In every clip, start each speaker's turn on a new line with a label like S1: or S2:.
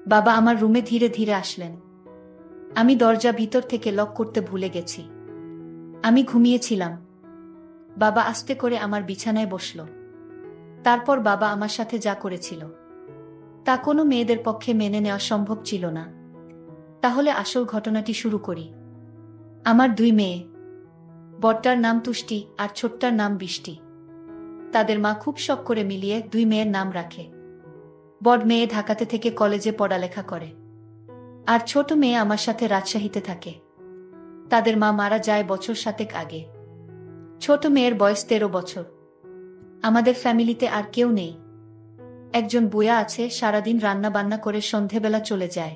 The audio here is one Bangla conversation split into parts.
S1: বাবা আমার রুমে ধীরে ধীরে আসলেন। আমি দরজা ভিতর থেকে লক করতে ভুলে গেছি। আমি ঘুমিয়েছিলাম। বাবা আস্তে করে আমার বিছানায় বসল। তারপর বাবা আমার সাথে যা করেছিল তা কোনো মেয়েদের পক্ষে মেনে নেওয়া সম্ভব ছিল না। তাহলে আসল ঘটনাটি শুরু করি। আমার দুই মেয়ে, বড়টার নাম তুষ্টি আর ছোটটার নাম বৃষ্টি। তাদের মা খুব শখ করে মিলিয়ে দুই মেয়ের নাম রাখে। বড় মেয়ে ঢাকাতে থেকে কলেজে পড়ালেখা করে, আর ছোট মেয়ে আমার সাথে রাজশাহীতে থাকে। তাদের মা মারা যায় বছর 7 আগে। ছোট মেয়ের বয়স 13 বছর। আমাদের ফ্যামিলিতে আর কেউ নেই। একজন বুয়া আছে, সারাদিন রান্না বান্না করে সন্ধেবেলা চলে যায়।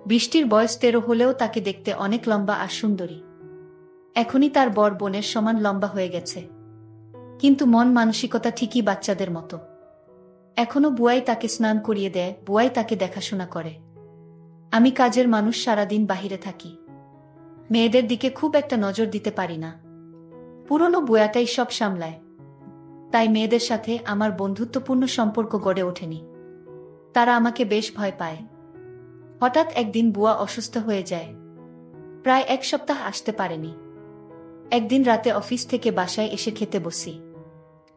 S1: বৃষ্টির বয়স 13 হলেও তাকে দেখতে অনেক লম্বা আর সুন্দরী। এখনই তার বড় বোনের সমান লম্বা হয়ে গেছে, কিন্তু মন মানসিকতা ঠিকই বাচ্চাদের মতো। এখনো বুয়াই তাকে স্নান করিয়ে দেয়, বুয়াই তাকে দেখাশোনা করে। আমি কাজের মানুষ, সারাদিন বাহিরে থাকি। মেয়েদের দিকে খুব একটা নজর দিতে পারি না। পুরনো বুয়াটাই সব সামলায়। তাই মেয়েদের সাথে আমার বন্ধুত্বপূর্ণ সম্পর্ক গড়ে ওঠেনি। তারা আমাকে বেশ ভয় পায়। হঠাৎ একদিন বুয়া অসুস্থ হয়ে যায়। প্রায় 1 সপ্তাহ আসতে পারেনি। একদিন রাতে অফিস থেকে বাসায় এসে খেতে বসি।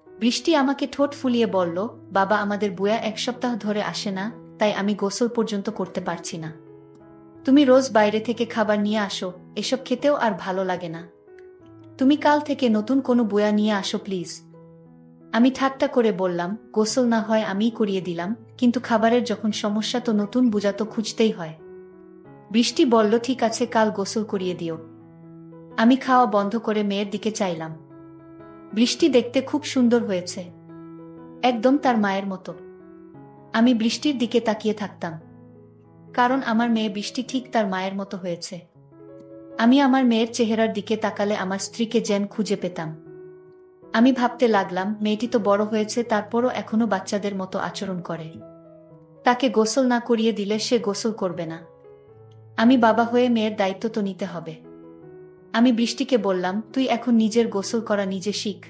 S1: বৃষ্টি আমাকে ঠোঁট ফুলিয়ে বলল, বাবা আমাদের বুয়া 1 সপ্তাহ ধরে আসে না, তাই আমি গোসল পর্যন্ত করতে পারছি না। তুমি রোজ বাইরে থেকে খাবার নিয়ে আসো, এসব খেতেও আর ভালো লাগে না। তুমি কাল থেকে নতুন কোনো বুয়া নিয়ে আসো প্লিজ। আমি ঠাট্টা করে বললাম, গোসল না হয় আমিই করিয়ে দিলাম, কিন্তু খাবারের যখন সমস্যা তো নতুন বুয়া তো খুঁজতেই হয়। বৃষ্টি বলল, ঠিক আছে, কাল গোসল করিয়ে দিও। আমি খাওয়া বন্ধ করে মেয়ের দিকে চাইলাম। বৃষ্টি দেখতে খুব সুন্দর হয়েছে, একদম তার মায়ের মতো। আমি বৃষ্টির দিকে তাকিয়ে থাকতাম, কারণ আমার মেয়ে বৃষ্টি ঠিক তার মায়ের মতো হয়েছে। আমি আমার মেয়ের চেহারার দিকে তাকালে আমার স্ত্রীকে যেন খুঁজে পেতাম। আমি ভাবতে লাগলাম, মেয়েটি তো বড় হয়েছে, তারপরও এখনো বাচ্চাদের মতো আচরণ করে। তাকে গোসল না করিয়ে দিলে সে গোসল করবে না। আমি বাবা হয়ে মেয়ের দায়িত্ব তো নিতে হবে। আমি বৃষ্টিকে বললাম, তুই এখন নিজের গোসল করা নিজে শিখ,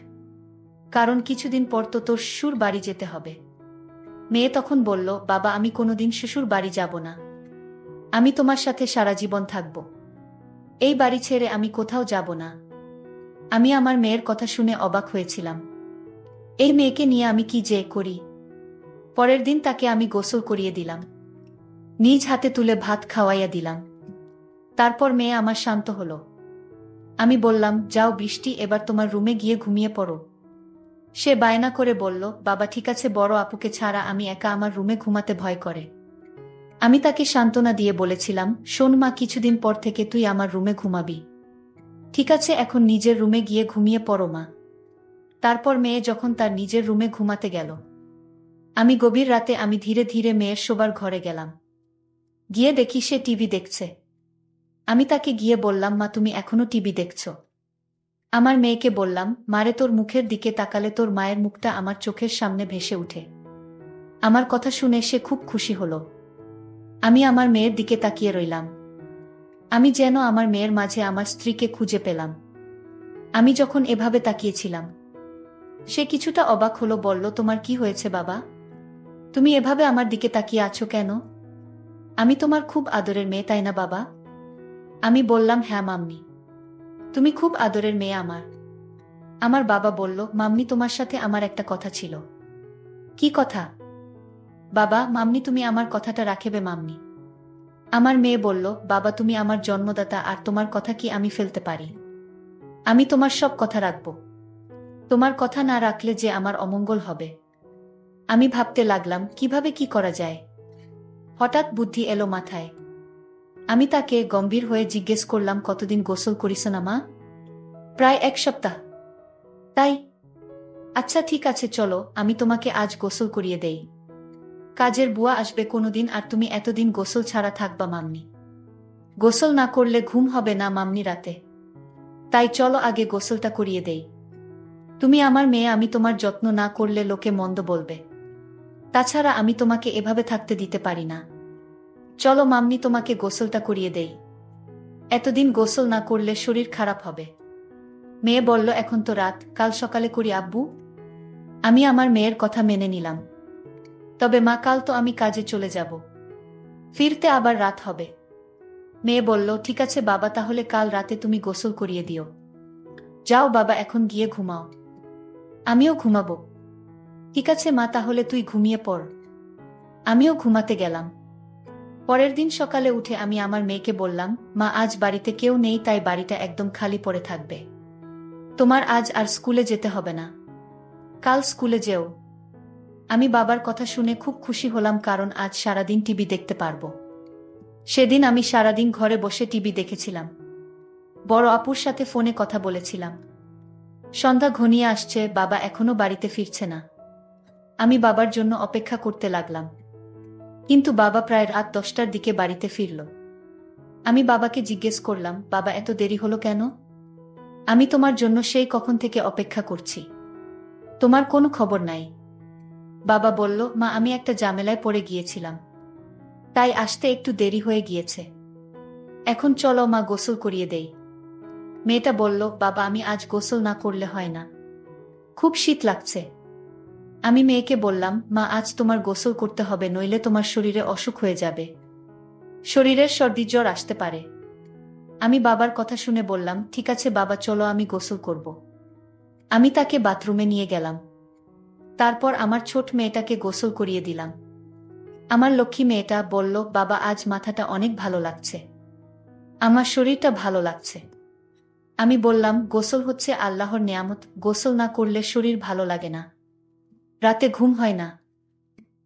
S1: কারণ কিছুদিন পর তো তোর শ্বশুর বাড়ি যেতে হবে। মেয়ে তখন বলল, বাবা আমি কোনোদিন শ্বশুর বাড়ি যাব না। আমি তোমার সাথে সারা জীবন থাকব। এই বাড়ি ছেড়ে আমি কোথাও যাব না। আমি আমার মেয়ের কথা শুনে অবাক হয়েছিলাম। এই মেয়েকে নিয়ে আমি কি যে করি। পরের দিন তাকে আমি গোসল করিয়ে দিলাম, নিজ হাতে তুলে ভাত খাওয়াইয়া দিলাম। তারপর মেয়ে আমার শান্ত হলো। আমি বললাম, যাও বৃষ্টি, এবার তোমার রুমে গিয়ে ঘুমিয়ে পড়ো। সে বায়না করে বলল, বাবা ঠিক আছে, বড় আপুকে ছাড়া আমি একা আমার রুমে ঘুমাতে ভয় করে। আমি তাকে সান্ত্বনা দিয়ে বলেছিলাম, শোন মা, কিছুদিন পর থেকে তুই আমার রুমে ঘুমাবি। ঠিক আছে, এখন নিজের রুমে গিয়ে ঘুমিয়ে পড়ো মা। তারপর মেয়ে যখন তার নিজের রুমে ঘুমাতে গেল, আমি গভীর রাতে আমি ধীরে ধীরে মেয়ের শোবার ঘরে গেলাম। গিয়ে দেখি সে টিভি দেখছে। আমি তাকে গিয়ে বললাম, মা তুমি এখনো টিভি দেখছো? আমার মেয়েকে বললাম, মারে তোর মুখের দিকে তাকালে তোর মায়ের মুখটা আমার চোখের সামনে ভেসে উঠে। আমার কথা শুনে সে খুব খুশি হলো। আমি আমার মেয়ের দিকে তাকিয়ে রইলাম। আমি যেন আমার মেয়ের মাঝে আমার স্ত্রীকে খুঁজে পেলাম। আমি যখন এভাবে তাকিয়েছিলাম, সে কিছুটা অবাক হলো, বলল, তোমার কি হয়েছে বাবা? তুমি এভাবে আমার দিকে তাকিয়ে আছো কেন? আমি তোমার খুব আদরের মেয়ে, তাই না বাবা? আমি বললাম, হ্যাঁ মাম্মি, তুমি খুব আদরের মেয়ে আমার। আমার বাবা বলল, মাম্মি তোমার সাথে আমার একটা কথা ছিল। কি কথা? বাবা, মাম্মি তুমি আমার কথাটা রাখবে মাম্মি। আমার মেয়ে বলল, বাবা তুমি আমার জন্মদাতা, আর তোমার কথা কি আমি ফেলতে পারি? আমি তোমার সব কথা রাখব। তোমার কথা না রাখলে যে আমার অমঙ্গল হবে। আমি ভাবতে লাগলাম, কিভাবে কি করা যায়। হঠাৎ বুদ্ধি এলো মাথায়। আমি তাকে গম্ভীর হয়ে জিজ্ঞেস করলাম, কতদিন গোসল করিস না মা? প্রায় 1 সপ্তাহ। তাই? আচ্ছা ঠিক আছে, চলো আমি তোমাকে আজ গোসল করিয়ে দেই। কাজের বুয়া আসবে কোনোদিন, আর তুমি এতদিন গোসল ছাড়া থাকবা মাম্মি। গোসল না করলে ঘুম হবে না মাম্মি রাতে। তাই চলো আগে গোসলটা করিয়ে দেই। তুমি আমার মেয়ে, আমি তোমার যত্ন না করলে লোকে মন্দ বলবে। তাছাড়া আমি তোমাকে এভাবে থাকতে দিতে পারি না। চলো মাম্মি, তোমাকে গোসলটা করিয়ে দেই। এতদিন গোসল না করলে শরীর খারাপ হবে। মেয়ে বলল, এখন তো রাত, কাল সকালে করি আব্বু। আমি আমার মেয়ের কথা মেনে নিলাম। তবে মা, কাল তো আমি কাজে চলে যাব। ফিরতে আবার রাত হবে। মেয়ে বলল, ঠিক আছে বাবা, তাহলে কাল রাতে তুমি গোসল করিয়ে দিও। যাও বাবা, এখন গিয়ে ঘুমাও। আমিও ঘুমাবো। ঠিক আছে মা, তাহলে তুই ঘুমিয়ে পড়। আমিও ঘুমাতে গেলাম। পরের দিন সকালে উঠে আমি আমার মেয়েকে বললাম, মা আজ বাড়িতে কেউ নেই, তাই বাড়িটা একদম খালি পড়ে থাকবে। তোমার আজ আর স্কুলে যেতে হবে না। কাল স্কুলে যেও। আমি বাবার কথা শুনে খুব খুশি হলাম, কারণ আজ সারাদিন টিভি দেখতে পারবো। সেদিন আমি সারাদিন ঘরে বসে টিভি দেখেছিলাম। বড় আপুর সাথে ফোনে কথা বলেছিলাম। সন্ধ্যা ঘনিয়ে আসছে, বাবা এখনো বাড়িতে ফিরছে না। আমি বাবার জন্য অপেক্ষা করতে লাগলাম। কিন্তু বাবা প্রায় রাত 10টার দিকে বাড়িতে ফিরল। আমি বাবাকে জিজ্ঞেস করলাম, বাবা এত দেরি হলো কেন? আমি তোমার জন্য সেই কখন থেকে অপেক্ষা করছি। তোমার কোনো খবর নাই। বাবা বলল, মা আমি একটা ঝামেলায় পড়ে গিয়েছিলাম, তাই আসতে একটু দেরি হয়ে গিয়েছে। এখন চলো মা, গোসল করিয়ে দেই। মেয়েটা বলল, বাবা আমি আজ গোসল না করলে হয় না, খুব শীত লাগছে। আমি মেয়েকে বললাম, মা আজ তোমার গোসল করতে হবে, নইলে তোমার শরীরে অসুখ হয়ে যাবে। শরীরের সর্দি জ্বর আসতে পারে। আমি বাবার কথা শুনে বললাম, ঠিক আছে বাবা, চলো আমি গোসল করব। আমি তাকে বাথরুমে নিয়ে গেলাম। তারপর আমার ছোট মেয়েটাকে গোসল করিয়ে দিলাম। আমার লক্ষ্মী মেয়েটা বলল, বাবা আজ মাথাটা অনেক ভালো লাগছে, আমার শরীরটা ভালো লাগছে। আমি বললাম, গোসল হচ্ছে আল্লাহর নেয়ামত, গোসল না করলে শরীর ভালো লাগে না, রাতে ঘুম হয় না।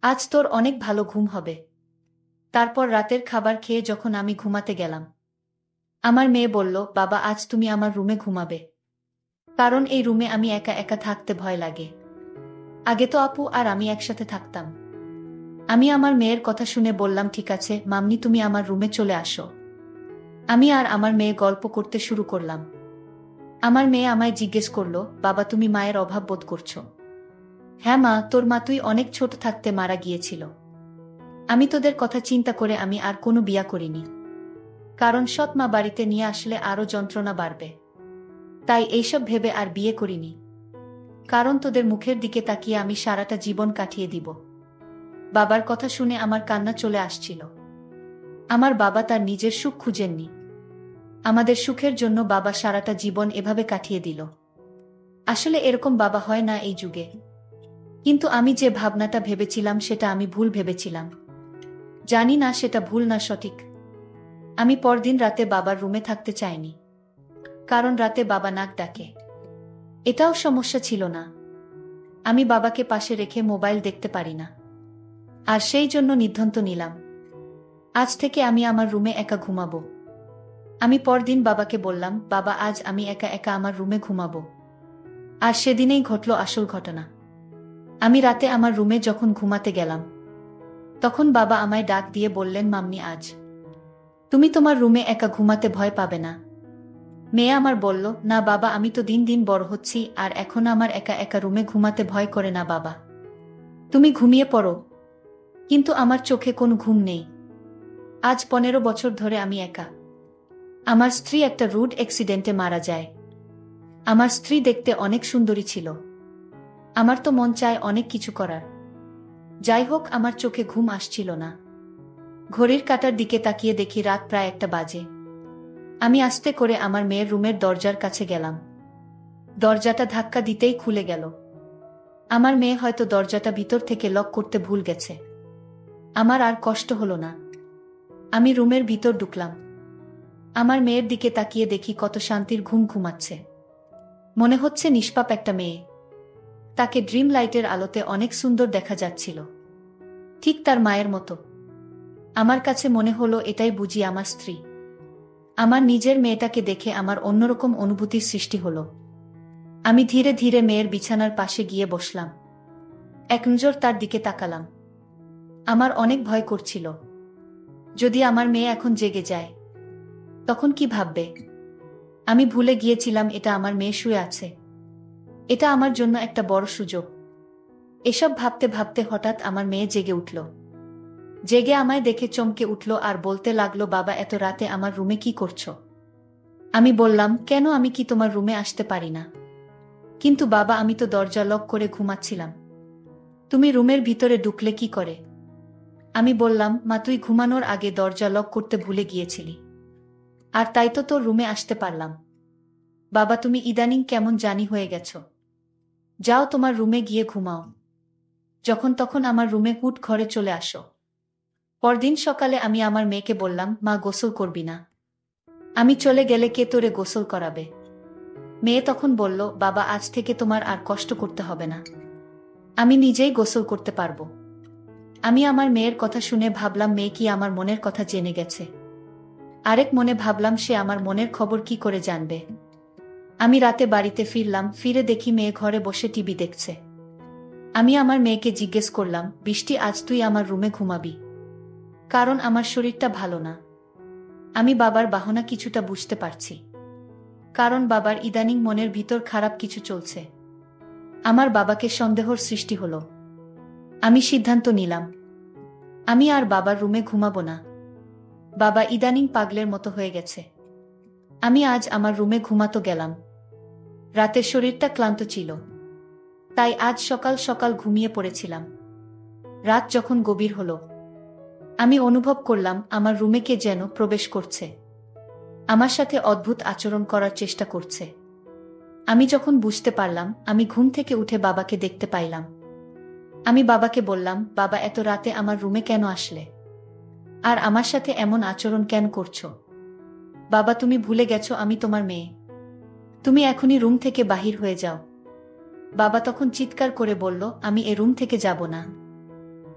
S1: আজ তোর অনেক ভালো ঘুম হবে। তারপর রাতের খাবার খেয়ে যখন আমি ঘুমাতে গেলাম, আমার মেয়ে বলল, বাবা আজ তুমি আমার রুমে ঘুমাবে, কারণ এই রুমে আমি একা একা থাকতে ভয় লাগে। আগে তো আপু আর আমি একসাথে থাকতাম। আমি আমার মেয়ের কথা শুনে বললাম, ঠিক আছে মাম্মি, তুমি আমার রুমে চলে আসো। আমি আর আমার মেয়ে গল্প করতে শুরু করলাম। আমার মেয়ে আমায় জিজ্ঞেস করল, বাবা তুমি মায়ের অভাব বোধ করছো? হ্যাঁ মা, তোর মা তুই অনেক ছোট থাকতে মারা গিয়েছিল। আমি তোদের কথা চিন্তা করে আমি আর কোনো বিয়া করিনি, কারণ সৎ মা বাড়িতে নিয়ে আসলে আরো যন্ত্রণা বাড়বে। তাই এইসব ভেবে আর বিয়ে করিনি, কারণ তোদের মুখের দিকে তাকিয়ে আমি সারাটা জীবন কাটিয়ে দিব। বাবার কথা শুনে আমার কান্না চলে আসছিল। আমার বাবা তার নিজের সুখ খুঁজেননি, আমাদের সুখের জন্য বাবা সারাটা জীবন এভাবে কাটিয়ে দিল। আসলে এরকম বাবা হয় না এই যুগে। কিন্তু আমি যে ভাবনাটা ভেবেছিলাম সেটা আমি ভুল ভেবেছিলাম। জানি না সেটা ভুল না সঠিক। আমি পরদিন রাতে বাবার রুমে থাকতে চাইনি, কারণ রাতে বাবা নাক ডাকে। এটাও সমস্যা ছিল না, আমি বাবাকে পাশে রেখে মোবাইল দেখতে পারি না। আর সেই জন্য সিদ্ধান্ত নিলাম, আজ থেকে আমি আমার রুমে একা ঘুমাবো। আমি পরদিন বাবাকে বললাম, বাবা আজ আমি একা একা আমার রুমে ঘুমাবো। আর সেদিনেই ঘটল আসল ঘটনা। আমি রাতে আমার রুমে যখন ঘুমাতে গেলাম, তখন বাবা আমায় ডাক দিয়ে বললেন, মাম্মি আজ তুমি তোমার রুমে একা ঘুমাতে ভয় পাবে না? মেয়ে আমার বলল, না বাবা, আমি তো দিন দিন বড় হচ্ছি, আর এখন আমার একা একা রুমে ঘুমাতে ভয় করে না বাবা, তুমি ঘুমিয়ে পড়ো। কিন্তু আমার চোখে কোনো ঘুম নেই। আজ 15 বছর ধরে আমি একা। আমার স্ত্রী একটা রোড অ্যাক্সিডেন্টে মারা যায়। আমার স্ত্রী দেখতে অনেক সুন্দরী ছিল। আমার তো মন চায় অনেক কিছু করার। যাই হোক, আমার চোখে ঘুম আসছিল না। ঘড়ির কাঁটার দিকে তাকিয়ে দেখি রাত প্রায় 1টা বাজে। আমি আস্তে করে আমার মেয়ের রুমের দরজার কাছে গেলাম। দরজাটা ধাক্কা দিতেই খুলে গেল। আমার মেয়ে হয়তো দরজাটা ভিতর থেকে লক করতে ভুল গেছে। আমার আর কষ্ট হলো না। আমি রুমের ভিতর ঢুকলাম। আমার মেয়ের দিকে তাকিয়ে দেখি কত শান্তির ঘুম ঘুমাচ্ছে। মনে হচ্ছে নিষ্পাপ একটা মেয়ে। তাকে ড্রিম লাইটের আলোতে অনেক সুন্দর দেখা যাচ্ছিল, ঠিক তার মায়ের মতো। আমার কাছে মনে হলো এটাই বুঝি আমার স্ত্রী। আমার নিজের মেয়েটাকে দেখে আমার অন্যরকম অনুভূতির সৃষ্টি হলো। আমি ধীরে ধীরে মেয়ের বিছানার পাশে গিয়ে বসলাম। এক নজর তার দিকে তাকালাম। আমার অনেক ভয় করছিল, যদি আমার মেয়ে এখন জেগে যায়, তখন কি ভাববে? আমি ভুলে গিয়েছিলাম এটা আমার মেয়ে শুয়ে আছে। এটা আমার জন্য একটা বড় সুযোগ। এসব ভাবতে ভাবতে হঠাৎ আমার মেয়ে জেগে উঠল। জেগে আমায় দেখে চমকে উঠল আর বলতে লাগলো, বাবা এত রাতে আমার রুমে কি করছো? আমি বললাম, কেন, আমি কি তোমার রুমে আসতে পারি না? কিন্তু বাবা, আমি তো দরজা লক করে ঘুমাচ্ছিলাম। তুমি রুমের ভিতরে ঢুকলে কি করে? আমি বললাম, মা তুই ঘুমানোর আগে দরজা লক করতে ভুলে গিয়েছিলি, আর তাই তো তোর রুমে আসতে পারলাম। বাবা তুমি ইদানিং কেমন জানি হয়ে গেছো, যাও তোমার রুমে গিয়ে ঘুমাও। যখন তখন আমার রুমে হুট ঘরে চলে আসো। পরদিন সকালে আমি আমার মেয়েকে বললাম, মা গোসল করবি না, আমি চলে গেলে কে তোরে গোসল করাবে? মেয়ে তখন বলল, বাবা আজ থেকে তোমার আর কষ্ট করতে হবে না, আমি নিজেই গোসল করতে পারবো। আমি আমার মেয়ের কথা শুনে ভাবলাম মেয়ে কি আমার মনের কথা জেনে গেছে। আরেক মনে ভাবলাম সে আমার মনের খবর কি করে জানবে। আমি রাতে বাড়িতে ফিরলাম, ফিরে দেখি মেয়ে ঘরে বসে টিভি দেখছে। আমি আমার মেয়েকে জিজ্ঞেস করলাম, বৃষ্টি আজ তুই আমার রুমে ঘুমাবি? কারণ আমার শরীরটা ভালো না। আমি বাবার বাহনা কিছুটা বুঝতে পারছি, কারণ বাবার ইদানিং মনের ভিতর খারাপ কিছু চলছে। আমার বাবাকে সন্দেহর সৃষ্টি হলো। আমি সিদ্ধান্ত নিলাম, আমি আর বাবার রুমে ঘুমাবো না। বাবা ইদানিং পাগলের মতো হয়ে গেছে। আমি আজ আমার রুমে ঘুমাতে গেলাম। রাতের শরীরটা ক্লান্ত ছিল, তাই আজ সকাল সকাল ঘুমিয়ে পড়েছিলাম। রাত যখন গভীর হলো, আমি অনুভব করলাম আমার রুমে কে যেন প্রবেশ করছে, আমার সাথে অদ্ভুত আচরণ করার চেষ্টা করছে। আমি যখন বুঝতে পারলাম, আমি ঘুম থেকে উঠে বাবাকে দেখতে পাইলাম। আমি বাবাকে বললাম, বাবা এত রাতে আমার রুমে কেন আসলে, আর আমার সাথে এমন আচরণ কেন করছো? বাবা তুমি ভুলে গেছো আমি তোমার মেয়ে, তুমি এখনই রুম থেকে বাহির হয়ে যাও। বাবা তখন চিৎকার করে বলল, আমি এ রুম থেকে যাব না,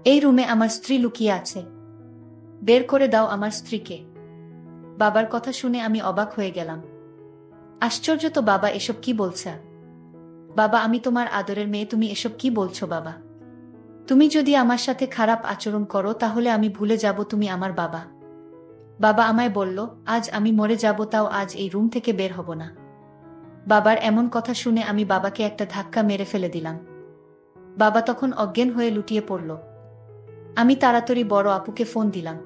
S1: এই রুমে আমার স্ত্রী লুকিয়ে আছে, বের করে দাও আমার স্ত্রীকে। বাবার কথা শুনে আমি অবাক হয়ে গেলাম। আশ্চর্য তো বাবা, এসব কি বলছে? বাবা আমি তোমার আদরের মেয়ে, তুমি এসব কি বলছো বাবা? তুমি যদি আমার সাথে খারাপ আচরণ করো তাহলে আমি ভুলে যাব তুমি আমার বাবা। বাবা আমায় বলল, আজ আমি মরে যাব তাও আজ এই রুম থেকে বের হব না। বাবার এমন কথা শুনে আমি বাবাকে একটা ধাক্কা মেরে ফেলে দিলাম। বাবা তখন অজ্ঞান হয়ে লুটিয়ে পড়ল। আমি তাড়াতাড়ি বড় আপুকে ফোন দিলাম।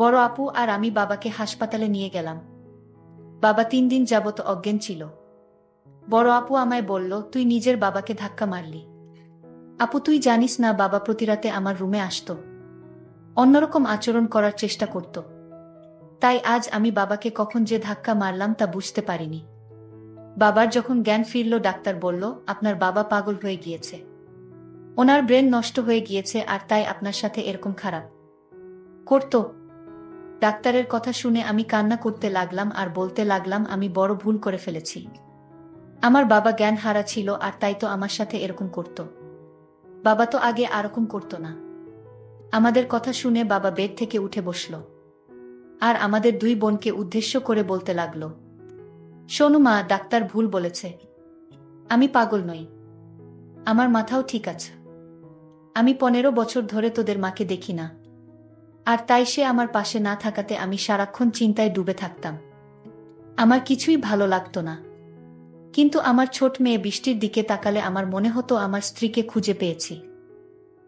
S1: বড় আপু আর আমি বাবাকে হাসপাতালে নিয়ে গেলাম। বাবা 3 দিন যাবত অজ্ঞান ছিল। বড় আপু আমায় বলল, তুই নিজের বাবাকে ধাক্কা মারলি। আপু তুই জানিস না, বাবা প্রতি রাতে আমার রুমে আসতো, অন্যরকম আচরণ করার চেষ্টা করত। তাই আজ আমি বাবাকে কখন যে ধাক্কা মারলাম তা বুঝতে পারিনি। বাবার যখন জ্ঞান ফিরল, ডাক্তার বলল, আপনার বাবা পাগল হয়ে গিয়েছে, ওনার ব্রেন নষ্ট হয়ে গিয়েছে, আর তাই আপনার সাথে এরকম খারাপ করত। ডাক্তারের কথা শুনে আমি কান্না করতে লাগলাম আর বলতে লাগলাম, আমি বড় ভুল করে ফেলেছি। আমার বাবা জ্ঞান হারা ছিল, আর তাই তো আমার সাথে এরকম করত। বাবা তো আগে এরকম করত না। আমাদের কথা শুনে বাবা বেড থেকে উঠে বসল, আর আমাদের 2 বোনকে উদ্দেশ্য করে বলতে লাগল, শোনো মা, ডাক্তার ভুল বলেছে, আমি পাগল নই, আমার মাথাও ঠিক আছে। আমি 15 বছর ধরে তোদের মাকে দেখি না, আর তাই সে আমার পাশে না থাকাতে আমি সারাক্ষণ চিন্তায় ডুবে থাকতাম। আমার কিছুই ভালো লাগতো না। কিন্তু আমার ছোট মেয়ে বৃষ্টির দিকে তাকালে আমার মনে হতো আমার স্ত্রীকে খুঁজে পেয়েছি,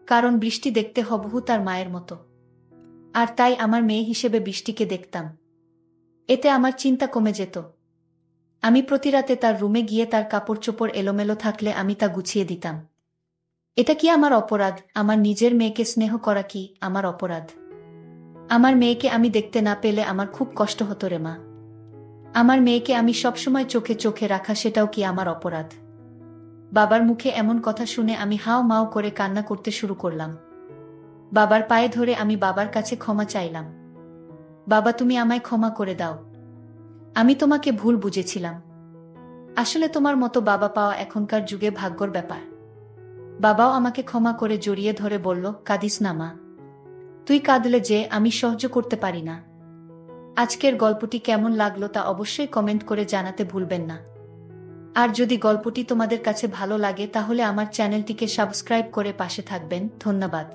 S1: কারণ বৃষ্টি দেখতে হুবহু তার মায়ের মতো, আর তাই আমার মেয়ে হিসেবে বৃষ্টিকে দেখতাম। এতে আমার চিন্তা কমে যেত। আমি প্রতি রাতে তার রুমে গিয়ে তার কাপড় চোপড় এলোমেলো থাকলে আমি তা গুছিয়ে দিতাম। এটা কি আমার অপরাধ? আমার নিজের মেয়েকে স্নেহ করা কি আমার অপরাধ? আমার মেয়েকে আমি দেখতে না পেলে আমার খুব কষ্ট হতো রে মা। আমার মেয়েকে আমি সবসময় চোখে চোখে রাখা, সেটাও কি আমার অপরাধ? বাবার মুখে এমন কথা শুনে আমি হাও মাও করে কান্না করতে শুরু করলাম। বাবার পায়ে ধরে আমি বাবার কাছে ক্ষমা চাইলাম। বাবা তুমি আমায় ক্ষমা করে দাও, আমি তোমাকে ভুল বুঝেছিলাম। আসলে তোমার মতো বাবা পাওয়া এখনকার যুগে ভাগ্যর ব্যাপার। বাবাও আমাকে ক্ষমা করে জড়িয়ে ধরে বলল, কাঁদিস না মা, তুই কাঁদলে যে আমি সহ্য করতে পারি না। আজকের গল্পটি কেমন লাগলো তা অবশ্যই কমেন্ট করে জানাতে ভুলবেন না। আর যদি গল্পটি তোমাদের কাছে ভালো লাগে তাহলে আমার চ্যানেলটিকে সাবস্ক্রাইব করে পাশে থাকবেন। ধন্যবাদ।